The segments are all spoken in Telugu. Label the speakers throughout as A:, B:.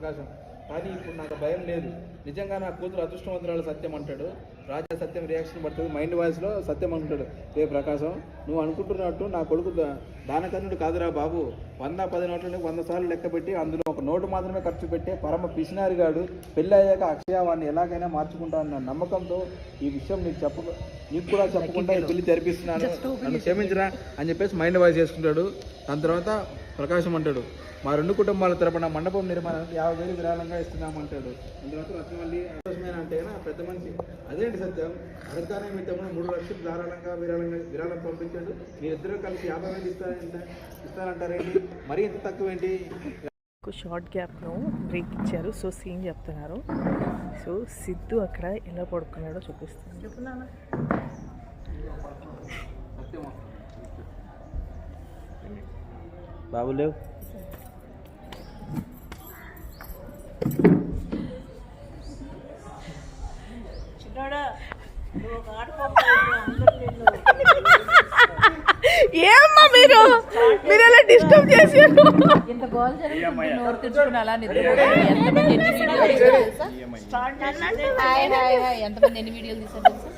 A: ప్రకాశం. కానీ ఇప్పుడు నాకు భయం లేదు. నిజంగా నా కూతురు అదృష్టవంతురాలు సత్యం అంటాడు. రాజా సత్యం రియాక్షన్ పడుతుంది, మైండ్ వాయిస్లో సత్యం అంటాడు. ప్రకాశం, నువ్వు అనుకుంటున్నట్టు నా కొడుకు దానకన్నుడు కాదురా బాబు. 110 నోట్లని 100 సార్లు లెక్క పెట్టి అందులో ఒక నోటు మాత్రమే ఖర్చు పెట్టే పరమ పిసినారిగాడు. పెళ్ళి అయ్యాక అక్షయ వాడిని ఎలాగైనా మార్చుకుంటానన్న నమ్మకంతో ఈ విషయం నీకు కూడా చెప్పకుండా ఈ పెళ్లి జరిపిస్తున్నాను, నన్ను క్షమించరా అని చెప్పేసి మైండ్ వాయిస్ చేసుకుంటాడు. దాని తర్వాత ప్రకాశం అంటాడు, మా 2 కుటుంబాల తరపున మండపం నిర్మాణానికి 50,000 విరాళంగా ఇస్తున్నామంటాడు. అందువల్ల రత్నవల్లి సంతోషమైన అంటే పెద్ద మనిషి. అదేంటి సత్యం, అధికారం నిమిత్తము 3 లక్షలు ధారాళంగా విరాళం పంపించాడు. మీరిద్దరూ కలిసి 50,000 ఇస్తారంటారేంటి? మరీ ఇంత తక్కువ ఏంటి?
B: షార్ట్ గ్యాప్లో బ్రేక్ ఇచ్చారు. సో సీన్ చెప్తున్నారు. సో సిద్ధు అక్కడ ఎలా పడుకున్నాడో చూపిస్తాను. చెప్తున్నాను
A: బాబు లేవు.
B: ఏమ్మా మీరు ఎలా డిస్టర్బ్ చేసారు?
C: ఇంత గోల్ జరుగుతుంది, నోరు తెచ్చుకుని అలా నిద్రపోతారు. ఎంతమంది ఎన్ని వీడియోలు తీసారు తెలుసా? ఎంతమంది ఎన్ని వీడియోలు తీసారు తెలుసా?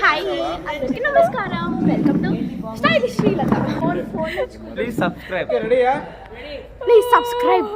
D: హాయ్ అందరికీ నమస్కారం. Welcome to stylish Srilatha.
A: Please subscribe.
D: Please subscribe.